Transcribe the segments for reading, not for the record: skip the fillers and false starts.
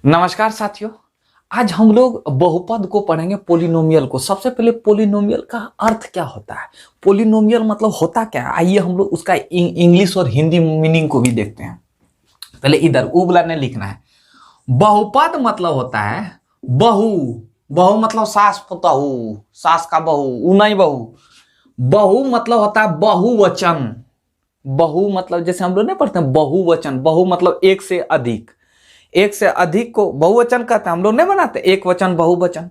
नमस्कार साथियों। आज हम लोग बहुपद को पढ़ेंगे, पोलिनोमियल को। सबसे पहले पोलिनोमियल का अर्थ क्या होता है, पोलिनोमियल मतलब होता क्या है, आइए हम लोग उसका इंग्लिश और हिंदी मीनिंग को भी देखते हैं। पहले इधर उबला ने लिखना है। बहुपद मतलब होता है बहु, बहु मतलब सास पुतहु, सास का बहु, उनई बहु। बहु मतलब होता है बहुवचन। बहु मतलब जैसे हम लोग नहीं पढ़ते हैं बहुवचन, बहु मतलब एक से अधिक। एक से अधिक को बहुवचन कहते हैं, हम लोग नहीं बनाते एक वचन बहुवचन।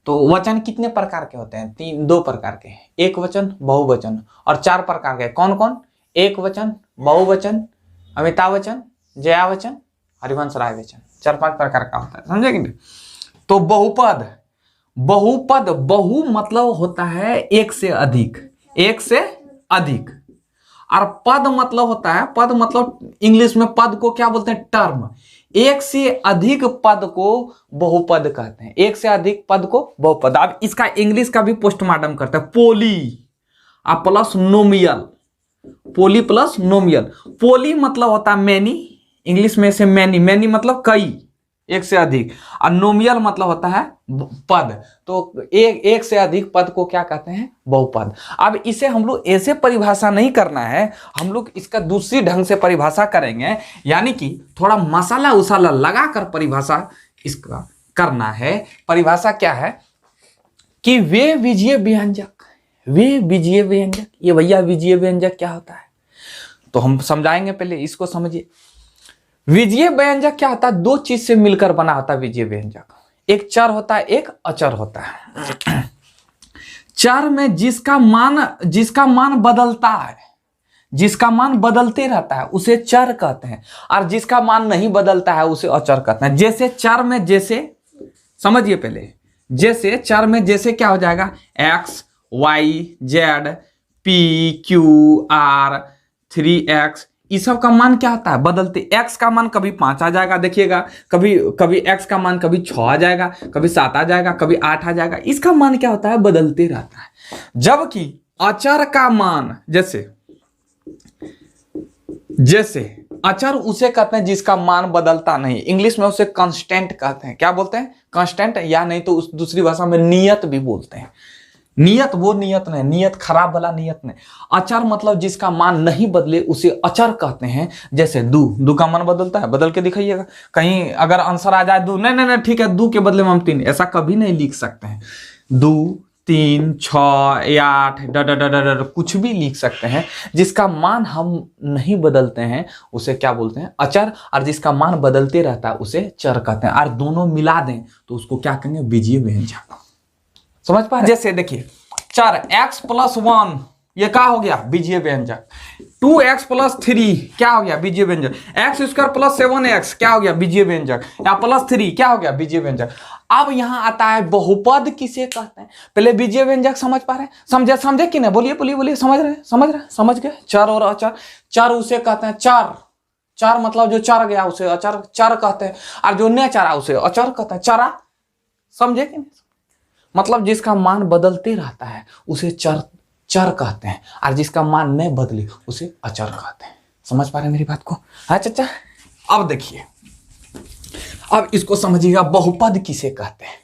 तो वचन कितने प्रकार के होते हैं? दो प्रकार के, एक वचन बहुवचन। और चार प्रकार के, कौन कौन? एक वचन, बहुवचन, अमिताभ वचन, जया वचन, हरिवंश राय वचन। चार पांच प्रकार का होता है, समझे कि नहीं? तो बहुपद, बहुपद, बहु मतलब होता है एक से अधिक, एक से अधिक। और पद मतलब होता है, पद मतलब इंग्लिश में पद को क्या बोलते हैं? टर्म। एक से अधिक पद को बहुपद कहते हैं, एक से अधिक पद को बहुपद। अब इसका इंग्लिश का भी पोस्टमार्टम करते हैं। पोली प्लस नोमियल, पोली प्लस नोमियल। पोली मतलब होता है मैनी, इंग्लिश में से मैनी, मैनी मतलब कई, एक से अधिक। और नोमियल मतलब होता है पद। तो एक से अधिक पद को क्या कहते हैं? बहुपद। अब इसे हम लोग ऐसे परिभाषा नहीं करना है, हम लोग इसका दूसरी ढंग से परिभाषा करेंगे, यानी कि थोड़ा मसाला उसाला लगाकर परिभाषा इसका करना है। परिभाषा क्या है कि वे बीजीय व्यंजक, वे बीजीय व्यंजक। ये भैया बीजीय व्यंजक क्या होता है तो हम समझाएंगे, पहले इसको समझिए। विजीय व्यंजक क्या होता है? दो चीज से मिलकर बना होता है विजीय व्यंजक। एक चर होता है, एक अचर होता है। चर में जिसका मान बदलता है, जिसका मान बदलते रहता है उसे चर कहते हैं, और जिसका मान नहीं बदलता है उसे अचर कहते हैं। जैसे चर में, जैसे समझिए पहले, जैसे चर में जैसे क्या हो जाएगा? X, Y, Z, P, Q, R, 3x, इस सब का मान क्या होता है? बदलते। x का मान कभी 5 आ जाएगा, देखिएगा, कभी कभी x का मान कभी 6 आ जाएगा, कभी 7 आ जाएगा, कभी 8 आ जाएगा। इसका मान क्या होता है? बदलते रहता है। जबकि अचर का मान, जैसे अचर उसे कहते हैं जिसका मान बदलता नहीं, इंग्लिश में उसे कांस्टेंट कहते हैं। क्या बोलते हैं? कांस्टेंट, या नहीं तो उस दूसरी भाषा में नियत भी बोलते हैं। नियत वो नियत नहीं, नियत खराब वाला नियत नहीं। अचर मतलब जिसका मान नहीं बदले उसे अचर कहते हैं। जैसे दू का मान बदलता है, बदल के दिखाइएगा। कहीं अगर आंसर आ जाए दू, नहीं नहीं नहीं ठीक है, दू के बदले में हम 3, ऐसा कभी नहीं लिख सकते हैं। 2, 3, 6, 8 कुछ भी लिख सकते हैं। जिसका मान हम नहीं बदलते हैं उसे क्या बोलते हैं? अचर। और जिसका मान बदलते रहता है उसे चर कहते हैं। और दोनों मिला दें तो उसको क्या कहेंगे? बीजीय व्यंजक। समझ पा रहे? जैसे देखिए, चर x + 1 ये क्या हो गया? बीजीय व्यंजक। 2x + 3 क्या हो गया? बीजीय व्यंजक। x² + 7x क्या हो गया? बीजीय व्यंजक। या +3 क्या हो गया? बीजीय व्यंजक। अब यहां आता है बहुपद किसे कहते हैं। पहले बीजीय व्यंजक समझ पा रहे हैं? समझे कि नहीं? बोलिए बोलिए बोलिए, समझ गए? चर और अचर। चर उसे कहते हैं चर, चर मतलब जो चर गया उसे अचर चर कहते हैं, और जो नहीं चरा उसे अचर कहते हैं, चरा। समझे कि नहीं? मतलब जिसका मान बदलते रहता है उसे चर कहते हैं, और जिसका मान नहीं बदले उसे अचर कहते हैं। समझ पा रहे हैं मेरी बात को? हाँ चाचा। अब देखिए, अब इसको समझिएगा, बहुपद किसे कहते हैं।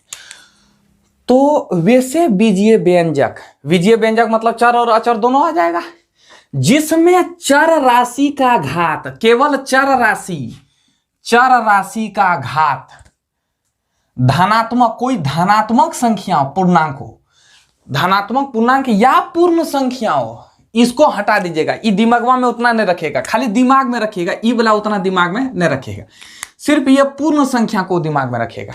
तो वैसे बीजीय व्यंजक, बीजीय व्यंजक मतलब चर और अचर दोनों आ जाएगा, जिसमें चर राशि का घात, केवल चर राशि का घात धनात्मक, कोई धनात्मक संख्या, पूर्णांक हो, धनात्मक पूर्णांक या पूर्ण संख्या हो, इसको हटा दीजिएगा। ये दिमाग में उतना नहीं रखेगा, खाली दिमाग में रखिएगा, ई वाला उतना दिमाग में नहीं रखेगा, सिर्फ ये पूर्ण संख्या को दिमाग में रखेगा।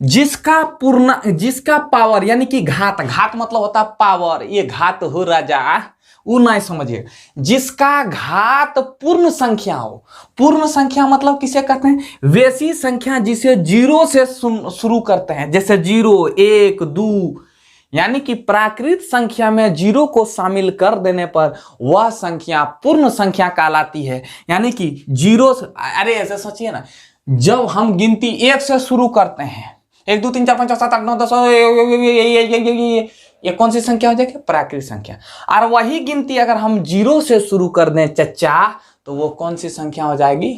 जिसका पावर यानी कि घात, घात मतलब होता है पावर, ये घात हो राजा, वो नहीं समझिए। जिसका घात पूर्ण संख्या हो, पूर्ण संख्या मतलब किसे कहते हैं? वैसी संख्या जिसे 0 से शुरू करते हैं, जैसे 0, 1, 2, यानी कि प्राकृत संख्या में 0 को शामिल कर देने पर वह संख्या पूर्ण संख्या कहलाती है। यानी कि 0 से, अरे ऐसे सोचिए ना, जब हम गिनती 1 से शुरू करते हैं, 1, 2, 3, 4, 5, 6, 7, 8, 9, 10, ये कौन सी संख्या हो जाएगी? प्राकृत संख्या। और वही गिनती अगर हम 0 से शुरू कर दें चच्चा, तो वो कौन सी संख्या हो जाएगी?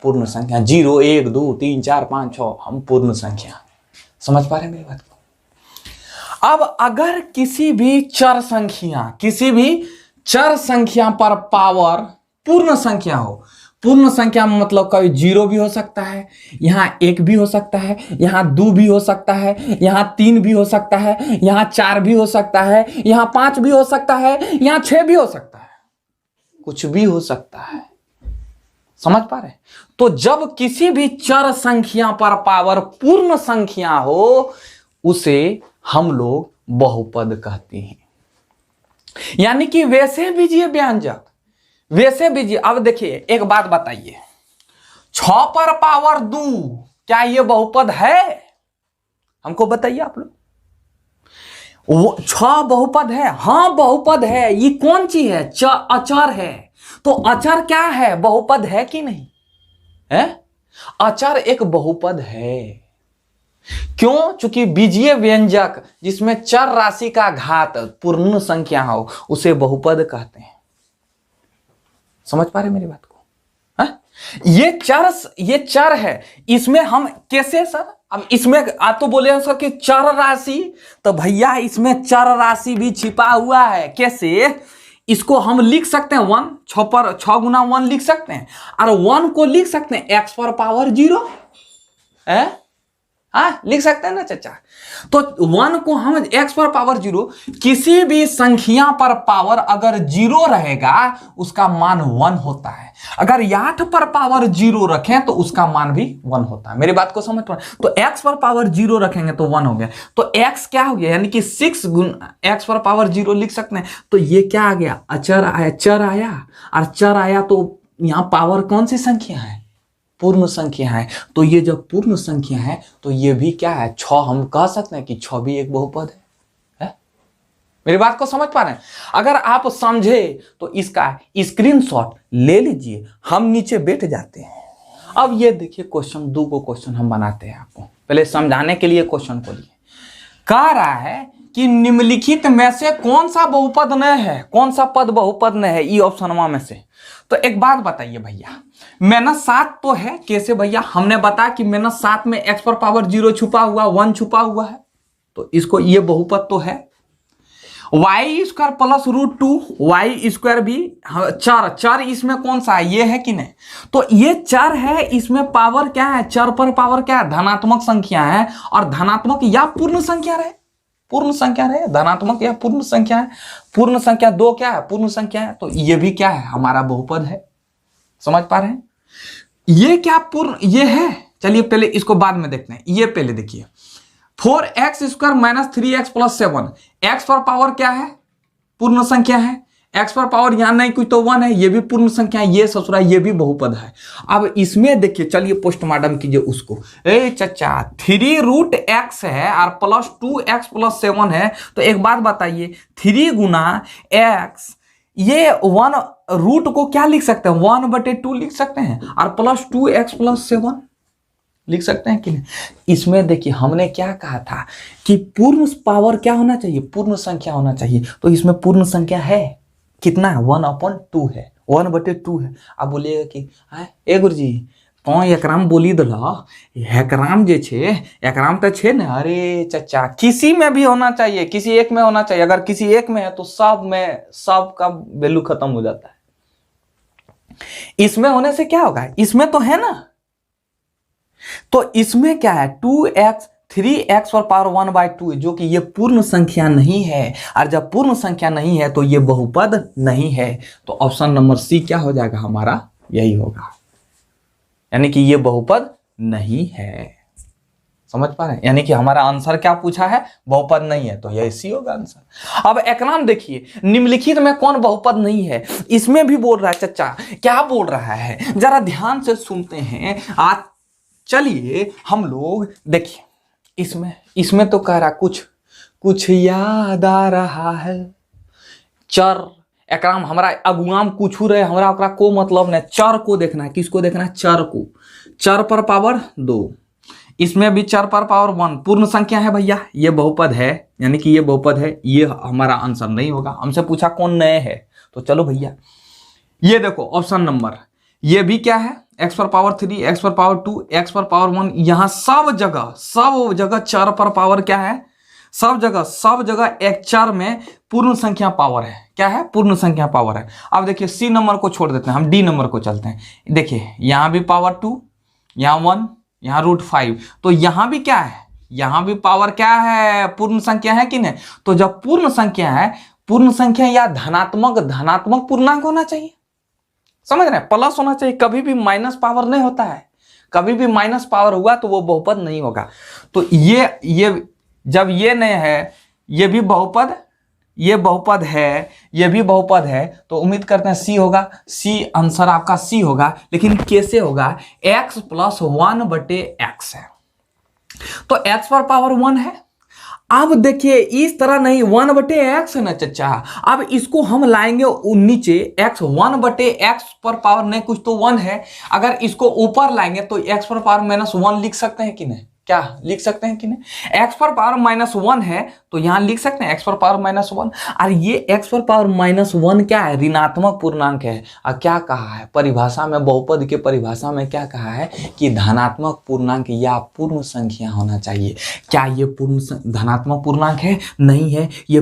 पूर्ण संख्या 0 1 2 3 4 5 6 हम पूर्ण संख्या। समझ पा रहे हैं मेरी बात को? अब अगर किसी भी चर संख्या पर पावर पूर्ण संख्या हो, पूर्ण संख्या में मतलब कभी 0 भी हो सकता है, यहां 1 भी हो सकता है, यहां 2 भी हो सकता है, यहां 3 भी हो सकता है, यहां 4 भी हो सकता है, यहां 5 भी हो सकता है, यहां 6 भी हो सकता है, कुछ भी हो सकता है। समझ पा रहे हैं? तो जब किसी भी चर संख्या पर पावर पूर्ण संख्या हो उसे हम लोग बहुपद कहते हैं। यानी कि वैसे बीजीय व्यंजक, वैसे बीजिए। अब देखिए एक बात बताइए, 6 पर पावर 2 क्या ये बहुपद है? हमको बताइए आप लोग। 6 बहुपद है? हाँ बहुपद है। ये कौन चीज है? अचर है। तो अचर क्या है? बहुपद है कि नहीं है? अचर एक बहुपद है। क्यों? चूंकि बीजीय व्यंजक जिसमें चर राशि का घात पूर्ण संख्या हो उसे बहुपद कहते हैं। समझ पा रहे मेरी बात को? हा? ये चर है, इसमें हम कैसे सर? अब इसमें आप तो बोले सर कि चर राशि, तो भैया इसमें चर राशि भी छिपा हुआ है। कैसे? इसको हम लिख सकते हैं 1, 6 पर 6 गुना 1 लिख सकते हैं, और 1 को लिख सकते हैं x पर पावर 0 है। हाँ लिख सकते हैं ना चाचा? तो 1 को हम x पर पावर 0, किसी भी संख्या पर पावर अगर 0 रहेगा उसका मान 1 होता है। अगर 8 पर पावर 0 रखें तो उसका मान भी 1 होता है। मेरी बात को समझ पा? तो x पर पावर 0 रखेंगे तो 1 हो गया, तो x क्या हो गया? यानी कि 6 गुना x पर पावर 0 लिख सकते हैं। तो ये क्या आ गया? अचर आया, चर आया, और चर आया तो यहां पावर कौन सी संख्या है? पूर्ण संख्या है। तो ये जब पूर्ण संख्या है तो ये भी क्या है? 6। हम कह सकते हैं कि 6 भी एक बहुपद है? मेरी बात को समझ पा रहे हैं? अगर आप समझे तो इसका स्क्रीनशॉट ले लीजिए, हम नीचे बैठ जाते हैं। अब ये देखिए क्वेश्चन 2 को क्वेश्चन हम बनाते हैं आपको, पहले समझाने के लिए क्वेश्चन को लिए। कह रहा है कि निम्नलिखित में से कौन सा बहुपद न है, कौन सा पद बहुपद न है ई ऑप्शन में से। तो एक बात बताइए भैया, -7 तो है। कैसे भैया? हमने बताया कि -7 में x पर पावर 0 छुपा हुआ, 1 छुपा हुआ है, तो इसको ये बहुपद तो है। y² प्लस √2, y² भी चर इसमें कौन सा है? ये है कि नहीं? तो ये चर है, इसमें पावर क्या है? चर पर पावर क्या है? धनात्मक संख्या है, और धनात्मक या पूर्ण संख्या रहे, पूर्ण संख्या रहे, धनात्मक या पूर्ण संख्या है। पूर्ण संख्या 2 क्या है? पूर्ण संख्या है। तो ये भी क्या है? हमारा बहुपद है। समझ पा रहे हैं? ये क्या पूर्ण ये है? चलिए पहले इसको बाद में देखते हैं। ये पहले देखिए, 4x² - 3x + 7, x पर पावर क्या है? पूर्ण संख्या है। x पर पावर यहां नहीं कुछ तो 1 है, ये भी पूर्ण संख्या है। ये ससुरा ये भी बहुपद है। अब इसमें देखिए, चलिए पोस्टमार्टम कीजिए उसको। ए चाचा 3√x है और +2x + 7 है, तो एक बात बताइए, 3 गुना x, ये 1 रूट को क्या लिख सकते हैं? 1/2 लिख सकते हैं, और +2x + 7 लिख सकते हैं कि नहीं? इसमें देखिए हमने क्या कहा था कि पूर्ण पावर क्या होना चाहिए? पूर्ण संख्या होना चाहिए। तो इसमें पूर्ण संख्या है कितना है? 1/2 है, 1/2 है। अब बोलिएगा कि ए गुरुजी तो एकराम बोली दला, एकराम जे छे, एकराम तो छे ना। अरे चाचा किसी में भी होना चाहिए, किसी एक में होना चाहिए। अगर किसी एक में है तो सब में, सब का वैल्यू खत्म हो जाता है। इसमें होने से क्या होगा? इसमें तो है ना, तो इसमें क्या है? 2x 3x पर पावर 1/2 जो कि ये पूर्ण संख्या नहीं है, और जब पूर्ण संख्या नहीं है तो ये बहुपद नहीं है। तो ऑप्शन नंबर सी क्या हो जाएगा हमारा? यही होगा, यानी कि ये बहुपद नहीं है। समझ पा रहे हैं? यानी कि हमारा आंसर क्या पूछा है? बहुपद नहीं है, तो यही सी होगा आंसर। अब एकराम देखिए, निम्नलिखित में कौन बहुपद नहीं है? इसमें भी बोल रहा है। चाचा क्या बोल रहा है? जरा ध्यान से सुनते हैं। आज चलिए हम लोग देखिए, इसमें तो कह रहा कुछ याद आ रहा है। चर एकराम हमरा अगुआम कुछ रहे, हमरा ओकरा को मतलब नहीं, चर को देखना है। किसको देखना है? चर को। चर पर पावर 2, इसमें भी चर पर पावर 1, पूर्ण संख्या है भैया, ये बहुपद है, यानी कि ये बहुपद है। ये हमारा आंसर नहीं होगा। हमसे पूछा कौन नए है, तो चलो भैया ये देखो ऑप्शन नंबर, ये भी क्या है? एक्स पर पावर 3, एक्स पर पावर 2, एक्स पर पावर 1, यहां सब जगह चर पर पावर क्या है, सब जगह एक चर में पूर्ण संख्या पावर है। क्या है? पूर्ण संख्या पावर है। अब देखिए सी नंबर को छोड़ देते हैं, हम डी नंबर को चलते हैं। देखिए यहां भी पावर 2, यहां 1, यहां √5, तो यहां भी क्या है, यहां भी पावर क्या है, पूर्ण संख्या है कि नहीं। तो जब पूर्ण संख्या है, पूर्ण संख्या या धनात्मक पूर्णांक होना चाहिए, समझ रहे हैं, प्लस होना चाहिए, कभी भी माइनस पावर नहीं होता है। कभी भी माइनस पावर हुआ तो वो बहुपद नहीं होगा। तो ये जब ये नहीं है, ये भी बहुपद, ये बहुपद है, ये भी बहुपद है, तो उम्मीद करते हैं सी होगा। सी आंसर आपका सी होगा, लेकिन कैसे होगा, x + 1/x है, तो x पर पावर 1 है। अब देखिए इस तरह नहीं, 1/x है ना चचा, अब इसको हम लाएंगे नीचे, x 1/x पर पावर नहीं कुछ तो 1 है, अगर इसको ऊपर लाएंगे तो x पर पावर -1 लिख सकते हैं कि नहीं, क्या लिख सकते हैं कि नहीं। x पर पावर -1 है तो यहां लिख सकते हैं x पर पावर -1, और ये x पर पावर -1 क्या है, ऋणात्मक पूर्णांक है। और क्या कहा है परिभाषा में, बहुपद के परिभाषा में क्या कहा है कि धनात्मक पूर्णांक या पूर्ण संख्या होना चाहिए। क्या ये धनात्मक पूर्णांक है? नहीं है, ये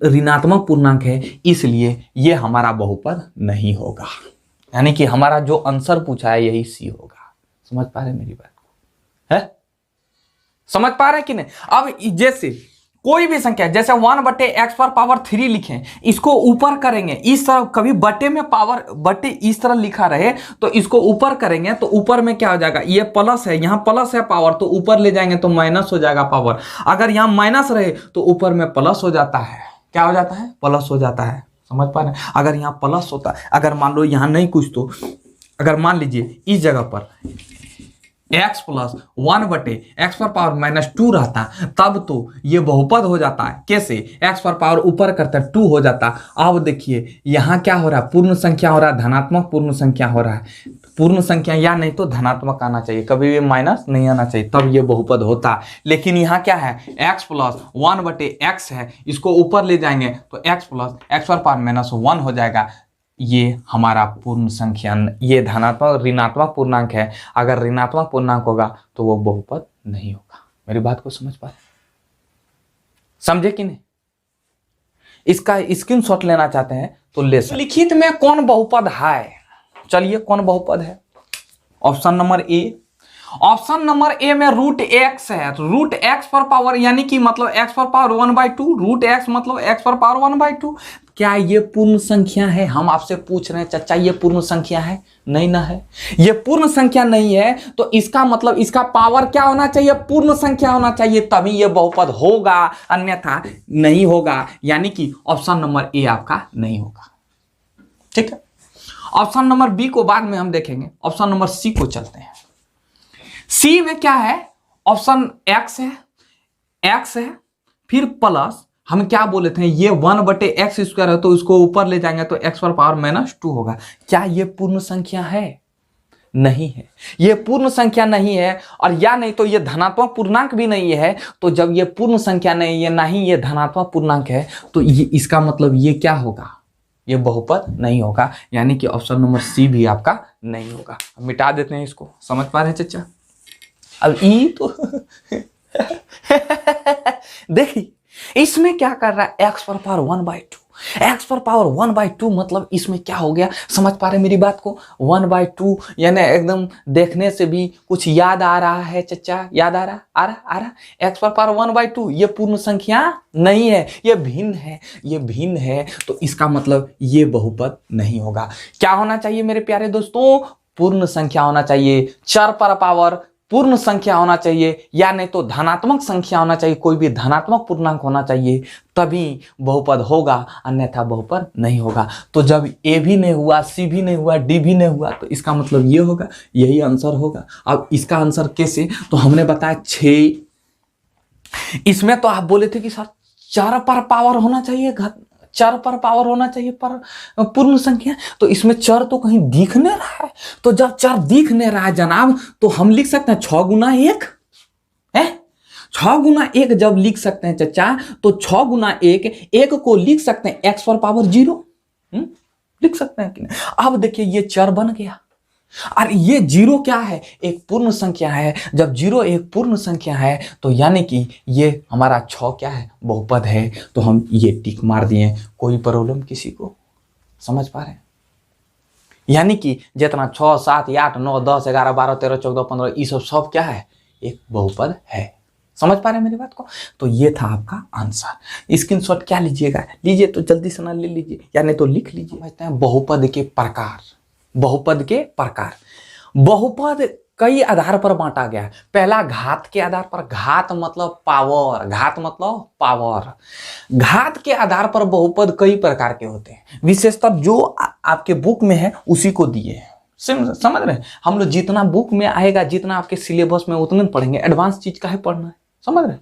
ऋणात्मक पूर्णांक है, इसलिए ये हमारा बहुपद नहीं होगा। यानी कि हमारा जो आंसर पूछा है यही सी होगा। समझ पा रहे मेरी बात को, है? समझ पा रहे कि नहीं। अब जैसे कोई भी संख्या, जैसे 1/x पर पावर 3 लिखें, इसको ऊपर करेंगे इस तरह, कभी बटे में पावर बटे इस तरह लिखा रहे तो इसको ऊपर करेंगे तो ऊपर में क्या हो जाएगा, ये प्लस है, यहां प्लस है पावर, तो ऊपर ले जाएंगे तो माइनस हो जाएगा पावर। अगर यहां माइनस रहे तो ऊपर में प्लस हो जाता है। क्या हो जाता है? प्लस हो जाता है। समझ पा रहे हैं। अगर यहाँ प्लस होता, अगर मान लो यहाँ नहीं कुछ, तो अगर मान लीजिए इस जगह पर x + 1/x पर पावर -2 रहता, तब तो ये बहुपद हो जाता है। कैसे? x पर पावर ऊपर करता 2 हो जाता। अब देखिए यहाँ क्या हो रहा है, पूर्ण संख्या हो रहा है, धनात्मक पूर्ण संख्या हो रहा है। पूर्ण संख्या या नहीं तो धनात्मक आना चाहिए, कभी भी माइनस नहीं आना चाहिए, तब ये बहुपद होता। लेकिन यहाँ क्या है, x + 1/x है, इसको ऊपर ले जाएंगे तो x + x पर पावर -1 हो जाएगा। ये हमारा पूर्ण संख्या, ये धनात्मक ऋणात्मक पूर्णांक है। अगर ऋणात्मक पूर्णांक होगा तो वो बहुपद नहीं होगा। मेरी बात को समझ पाए, समझे कि नहीं। इसका स्क्रीनशॉट लेना चाहते हैं तो ले सकते। लिखित में कौन बहुपद है, चलिए कौन बहुपद है। Option number A, option number A में √x है, √x पर पावर, यानी कि मतलब x पर पावर 1/2, √x मतलब x पर पावर 1/2। क्या ये पूर्ण संख्या है? हम आपसे पूछ रहे हैं चचा, ये पूर्ण संख्या है? नहीं ना है, ये पूर्ण संख्या नहीं है, तो इसका मतलब इसका पावर क्या होना चाहिए, पूर्ण संख्या होना चाहिए, तभी ये बहुपद होगा, अन्यथा नहीं होगा। यानी कि ऑप्शन नंबर ए आपका नहीं होगा। ठीक है, ऑप्शन नंबर बी को बाद में हम देखेंगे, ऑप्शन नंबर सी को चलते हैं। सी में क्या है, ऑप्शन x है, फिर प्लस, हम क्या बोले थे, ये 1/x² है, तो इसको ऊपर ले जाएंगे तो x पर पावर -2 होगा। क्या ये पूर्ण संख्या है? नहीं है, ये पूर्ण संख्या नहीं है, और या नहीं तो ये धनात्मक पूर्णांक भी नहीं है। तो जब ये पूर्ण संख्या नहीं है, ना ही ये धनात्मक पूर्णांक है, तो ये इसका मतलब ये क्या होगा, ये बहुपद नहीं होगा। यानी कि ऑप्शन नंबर सी भी आपका नहीं होगा। मिटा देते हैं इसको। समझ पा रहे हैं चचा। अब ई तो देखिए इसमें क्या कर रहा है, x पर पावर 1/2, x पर पावर 1/2 मतलब इसमें क्या हो गया, समझ पा रहे मेरी बात को। 1/2 यानी एकदम देखने से भी कुछ याद आ रहा है चचा, याद आ रहा x पर पावर 1/2 ये पूर्ण संख्या नहीं है, ये भिन्न है, तो इसका मतलब ये बहुपद नहीं होगा। क्या होना चाहिए मेरे प्यारे दोस्तों, पूर्ण संख्या होना चाहिए, चर पर पावर पूर्ण संख्या होना चाहिए, या नहीं तो धनात्मक संख्या होना चाहिए, कोई भी धनात्मक पूर्णांक होना चाहिए, तभी बहुपद होगा, अन्यथा बहुपद नहीं होगा। तो जब ए भी नहीं हुआ, सी भी नहीं हुआ, डी भी नहीं हुआ, तो इसका मतलब ये होगा, यही आंसर होगा। अब इसका आंसर कैसे, तो हमने बताया 6। इसमें तो आप बोले थे कि सर चर पर पावर होना चाहिए, चर पर पावर होना चाहिए पर पूर्ण संख्या, तो इसमें चर तो कहीं दिख नहीं रहा है। तो जब चर दिख नहीं रहा है जनाब, तो हम लिख सकते हैं 6 × 1 है। 6 × 1 जब लिख सकते हैं चचा, तो 6 × 1 को लिख सकते हैं x पर पावर 0, लिख सकते हैं कि नहीं। अब देखिए ये चर बन गया, और ये जीरो क्या है, एक पूर्ण संख्या है। जब जीरो एक पूर्ण संख्या है तो यानी कि ये हमारा 6 क्या है, बहुपद है। तो हम ये टिक मार दिए। कोई प्रॉब्लम किसी को? समझ पा रहे हैं? यानी कि जितना 6 7 8 9 10 11 12 13 14 15 ये सब क्या है, एक बहुपद है। समझ पा रहे हैं मेरी बात को? तो ये था आपका आंसर। स्क्रीनशॉट क्या लीजिएगा, लीजिए तो जल्दी से ना ले लीजिए, यानी तो लिख लीजिए। समझते हैं बहुपद के प्रकार। बहुपद के प्रकार, बहुपद कई आधार पर बांटा गया है। पहला घात के आधार पर, घात मतलब पावर, घात मतलब पावर। घात के आधार पर बहुपद कई प्रकार के होते हैं। विशेषतः जो आपके बुक में है उसी को दिए हैं। समझ रहे हैं? हम लोग जितना बुक में आएगा, जितना आपके सिलेबस में, उतने पढ़ेंगे। एडवांस चीज का है पढ़ना है। समझ रहे हैं?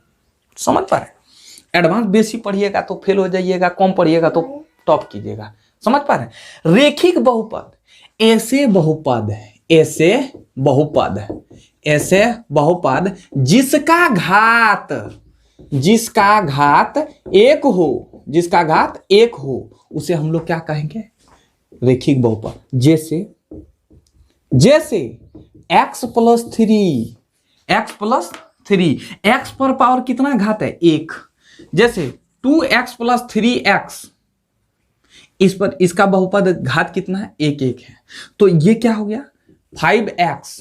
समझ पा रहे? एडवांस बेसी पढ़िएगा तो फेल हो जाइएगा, कम पढ़िएगा तो टॉप कीजिएगा। समझ पा रहे हैं? रेखिक बहुपद ऐसे बहुपद है, ऐसे बहुपद, ऐसे बहुपद जिसका घात, जिसका घात एक हो, जिसका घात एक हो, उसे हम लोग क्या कहेंगे, रेखिक बहुपद। जैसे जैसे x plus 3, x plus 3, x पर पावर कितना घात है, एक। जैसे 2x प्लस 3x, इस पर इसका बहुपद घात कितना है, एक एक है। तो ये क्या हो गया, 5x।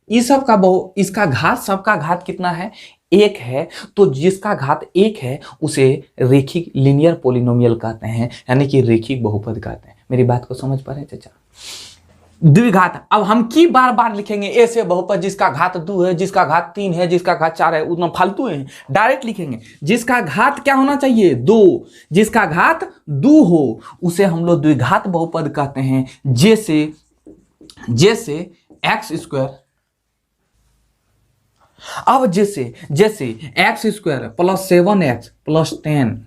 इस सब का इसका घात, सबका घात कितना है, एक है। तो जिसका घात एक है उसे रेखिक लीनियर पॉलिनोमियल कहते हैं, यानी कि रेखिक बहुपद कहते हैं। मेरी बात को समझ पा रहे हैं चाचा? द्विघात, अब हम की बार बार लिखेंगे ऐसे बहुपद जिसका घात 2 है, जिसका घात 3 है, जिसका घात 4 है, उतना फालतू है। डायरेक्ट लिखेंगे जिसका घात क्या होना चाहिए, 2। जिसका घात 2 हो उसे हम लोग द्विघात बहुपद कहते हैं। जैसे जैसे एक्स स्क्वायर, अब जैसे जैसे x square plus 7x plus 10,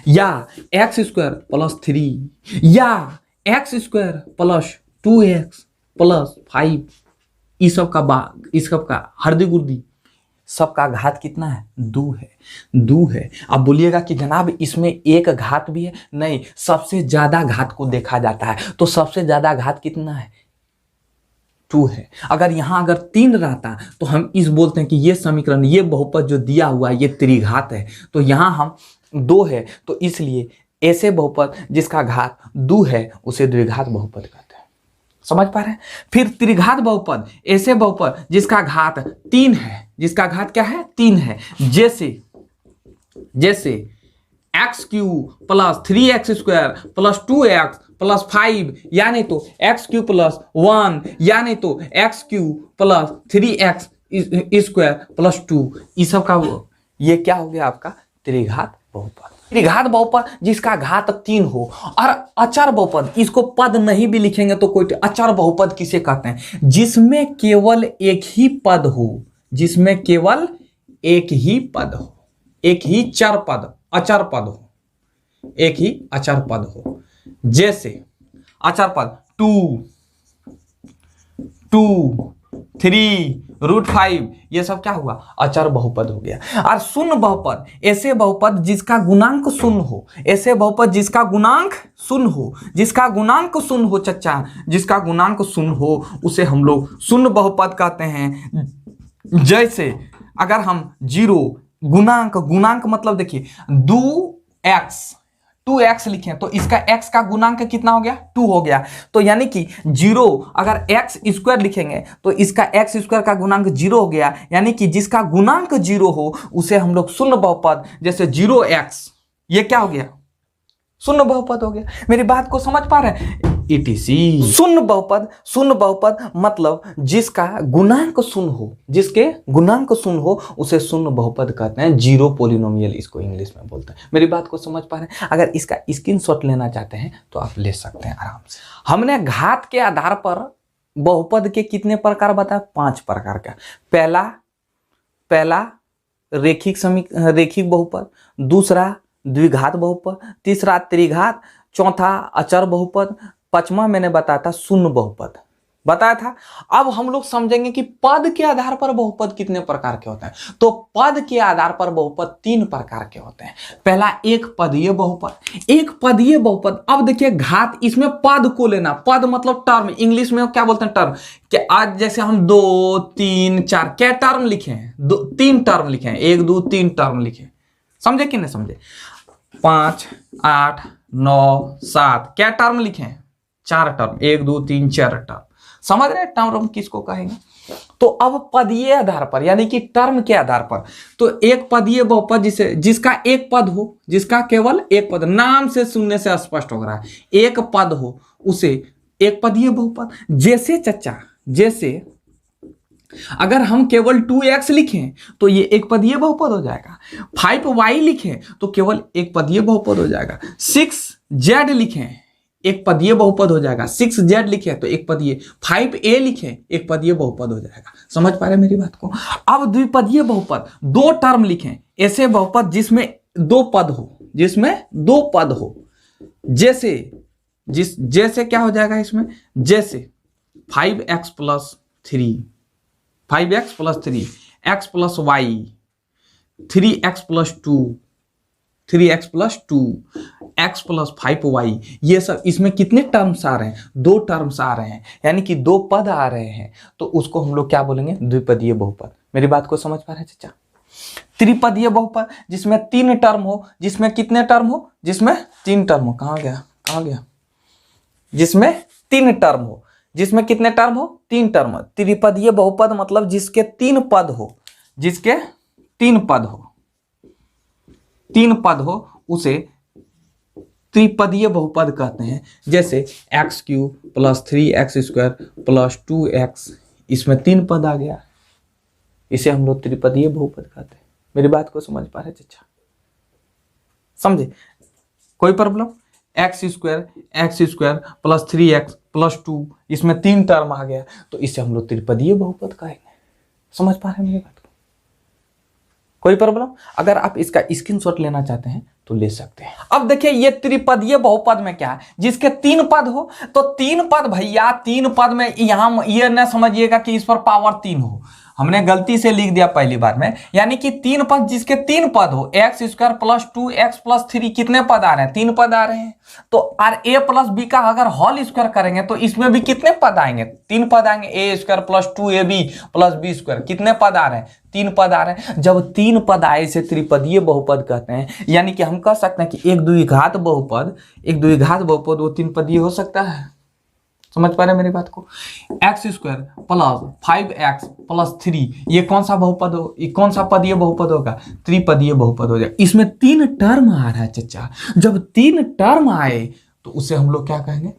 या एक्स स्क्वायर प्लस 3, या x square plus 2x plus 5, इस सब का हरदी गुर्दी सबका घात कितना है, 2 है। 2 है। अब बोलिएगा कि जनाब इसमें एक घात भी है। नहीं, सबसे ज्यादा घात को देखा जाता है। तो सबसे ज्यादा घात कितना है, 2 है। अगर यहां अगर 3 रहता तो हम इस बोलते हैं कि ये समीकरण, ये बहुपद जो दिया हुआ है ये त्रिघात है। तो यहां हम 2 है, तो इसलिए ऐसे बहुपद जिसका घात 2 है उसे द्विघात बहुपद कहते हैं। समझ पा रहे हैं? फिर त्रिघात बहुपद, ऐसे बहुपद जिसका घात 3 है, जिसका घात क्या है, 3 है। जैसे जैसे x cube plus 3x square plus 2x plus 5, यानी तो एक्स क्यूब प्लस 1, यानी तो x cube plus 3x square plus 2, इस सब का ये क्या हो गया आपका, त्रिघात बहुपद। त्रिघात बहुपद जिसका घात 3 हो। और अचर बहुपद, इसको पद नहीं भी लिखेंगे तो कोई, अचर बहुपद किसे कहते हैं, जिसमें केवल एक ही पद हो, जिसमें केवल एक ही पद हो, एक ही चर पद, अचर पद हो, एक ही अचर पद हो। जैसे अचर पद 2, 3√5, ये सब क्या हुआ, अचर बहुपद हो गया। और शून्य बहुपद, ऐसे बहुपद जिसका गुणांक शून्य हो, ऐसे बहुपद जिसका गुणांक शून्य हो, जिसका गुणांक शून्य हो चच्चा, जिसका गुणांक शून्य हो उसे हम लोग शून्य बहुपद कहते हैं। जैसे अगर हम 0 गुणांक, गुणांक मतलब देखिए 2x लिखें तो इसका x का गुणांक कितना हो गया, 2 हो गया। तो यानी कि 0, अगर x स्क्वायर लिखेंगे तो इसका x स्क्वायर का गुणांक 0 हो गया। यानी कि जिसका गुणांक 0 हो उसे हम लोग शून्य बहुपद, जैसे 0x, ये क्या हो गया, शून्य बहुपद हो गया। मेरी बात को समझ पा रहे हैं? ETC शून्य बहुपद, शून्य बहुपद मतलब जिसका गुणांक शून्य हो, जिसके गुणांक शून्य हो उसे शून्य बहुपद कहते हैं। जीरो पॉलिनोमियल इसको इंग्लिश में बोलते हैं। मेरी बात को समझ पा रहे हैं? अगर इसका स्क्रीनशॉट लेना चाहते हैं तो आप ले सकते हैं आराम से। हमने घात के आधार पर बहुपद के कितने प्रकार बताया, 5 प्रकार का। पहला रेखिक बहुपद, दूसरा द्विघात बहुपद, तीसरा त्रिघात, चौथा अचर बहुपद, 5वां मैंने बताया था शून्य बहुपद। बताया था। अब हम लोग समझेंगे कि पद के आधार पर बहुपद कितने प्रकार के होते हैं। तो पद के आधार पर बहुपद 3 प्रकार के होते हैं। पहला एक पदीय बहुपद। एक पदीय बहुपद, अब देखिए घात, इसमें पद को लेना, पद मतलब टर्म, इंग्लिश में क्या बोलते हैं टर्म। कि आज जैसे हम 2 3 4 क्या टर्म लिखे हैं, 3 टर्म लिखे हैं, 1 2 3 टर्म लिखे, समझे कि नहीं समझे। 5 8 9 7 क्या टर्म लिखे हैं, 4 टर्म, 1 2 3 4 टर्म, समझ रहे हैं टर्म किसको कहेंगे। तो अब पदीय आधार पर यानी कि टर्म के आधार पर, तो एक पदीय बहुपद जिसका एक पद हो, जिसका केवल एक पद, नाम से सुनने से स्पष्ट हो रहा है, एक पद हो, उसे एक पदीय बहुपद। जैसे चचा, जैसे अगर हम केवल 2x लिखें तो ये एक पदीय बहुपद हो जाएगा। 5y लिखें तो केवल एक पदीय बहुपद हो जाएगा। 6z लिखें एक पदीय बहुपद हो जाएगा। 6z लिखे तो एक पदीय, 5a लिखे एक पदीय बहुपद हो जाएगा। समझ पा रहे मेरी बात को। अब द्विपदीय बहुपद, 2 टर्म लिखें, ऐसे बहुपद जिसमें 2 पद हो, जिसमें 2 पद हो। जैसे क्या हो जाएगा इसमें, जैसे 5x plus 3, 5x plus 3, x plus y, 3x plus 2, 3x plus 2, x plus 5y, ये सब इसमें कितने टर्म्स आ रहे हैं, 2 टर्म्स आ रहे हैं, यानी कि 2 पद आ रहे हैं, तो उसको हम लोग क्या बोलेंगे, द्विपदीय बहुपद। मेरी बात को समझ पा रहे हैं चाचा। त्रिपदीय बहुपद जिसमें 3 टर्म हो, जिसमें कितने टर्म हो, जिसमें 3 टर्म हो, कहां गया, जिसमें 3 टर्म हो, जिसमें कितने टर्म हो, 3 टर्म। त्रिपदीय बहुपद मतलब जिसके 3 पद हो, जिसके 3 पद हो, 3 पद हो, उसे त्रिपदीय बहुपद कहते हैं। जैसे x³ plus 3x² plus 2x, इसमें 3 पद आ गया, इसे हम लोग त्रिपदीय बहुपद कहते हैं। मेरी बात को समझ पा रहे चचा, समझे, कोई problem. x² plus 3x plus 2, इसमें 3 टर्म आ गया, तो इसे हम लोग त्रिपदीय बहुपद कहेंगे। समझ पा रहे हैं मेरी बात को, कोई प्रॉब्लम। अगर आप इसका स्क्रीनशॉट लेना चाहते हैं तो ले सकते हैं। अब देखिए ये त्रिपदीय बहुपद में क्या है, जिसके 3 पद हो, तो 3 पद भैया, 3 पद में यहां ये न समझिएगा कि इस पर पावर 3 हो, हमने गलती से लिख दिया पहली बार में, यानी कि 3 पद, जिसके 3 पद हो, x² प्लस 2x प्लस 3, कितने पद आ रहे हैं, 3 पद आ रहे हैं। तो a प्लस b का अगर होल स्क्वायर करेंगे तो इसमें भी कितने पद आएंगे, 3 पद आएंगे। a² plus 2ab plus b², कितने पद आ रहे हैं, 3 पद आ रहे हैं। जब 3 पद आए इसे त्रिपदीय बहुपद कहते हैं, यानी कि हम कह सकते हैं कि एक द्विघात बहुपद, वो 3 पदीय हो सकता है। समझ पा रहे हैं मेरी बात को। x² प्लस 5x प्लस 3, ये कौन सा बहुपद हो, ये कौन सा पदीय बहुपद होगा, त्रिपदीय बहुपद हो जाएगा। इसमें 3 टर्म आ रहा है चचा, जब 3 टर्म आए तो उसे हम लोग क्या कहेंगे,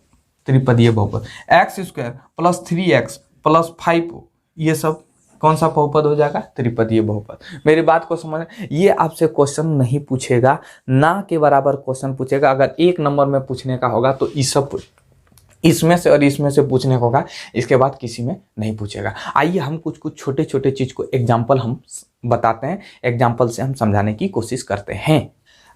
त्रिपदीय बहुपद। x² प्लस 3x प्लस 5, ये सब कौन सा बहुपद हो जाएगा, त्रिपदीय बहुपद। मेरी बात को समझ, ये आपसे क्वेश्चन नहीं पूछेगा, ना के बराबर क्वेश्चन पूछेगा। अगर 1 नंबर में पूछने का होगा तो इसमें से और इसमें से पूछने होगा, इसके बाद किसी में नहीं पूछेगा। आइए हम कुछ छोटे छोटे चीज को एग्जाम्पल हम बताते हैं, एग्जाम्पल से हम समझाने की कोशिश करते हैं।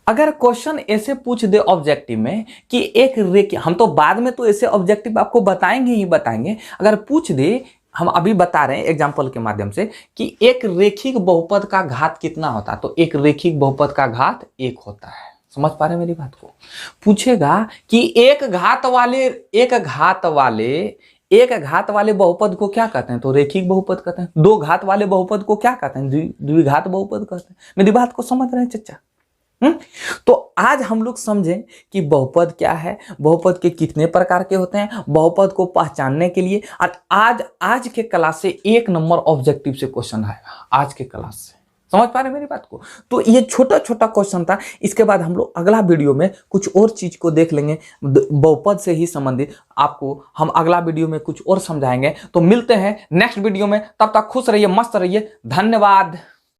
अगर क्वेश्चन ऐसे पूछ दे ऑब्जेक्टिव में कि एक रेखा, हम तो बाद में तो ऐसे ऑब्जेक्टिव आपको बताएंगे ही बताएंगे, अगर पूछ दे, हम अभी बता रहे हैं एग्जाम्पल के माध्यम से कि एक रेखिक बहुपद का घात कितना होता है, तो एक रेखिक बहुपद का घात 1 होता है। समझ पा रहे हैं मेरी बात को। पूछेगा कि एक घात वाले बहुपद को क्या कहते हैं, तो रेखिक बहुपद कहते हैं। 2 घात वाले बहुपद को क्या कहते हैं, द्विघात बहुपद कहते हैं। मेरी बात को समझ रहे हैं चचा। तो आज हम लोग समझें कि बहुपद क्या है, बहुपद के कितने प्रकार के होते हैं, बहुपद को पहचानने के लिए। और आज के क्लास से 1 नंबर ऑब्जेक्टिव से क्वेश्चन आएगा, आज के क्लास से। समझ पा रहे हैं मेरी बात को। तो ये छोटा छोटा क्वेश्चन था। इसके बाद हम लोग अगला वीडियो में कुछ और चीज को देख लेंगे, बहुपद से ही संबंधित आपको हम अगला वीडियो में कुछ और समझाएंगे। तो मिलते हैं नेक्स्ट वीडियो में, तब तक खुश रहिए, मस्त रहिए, धन्यवाद।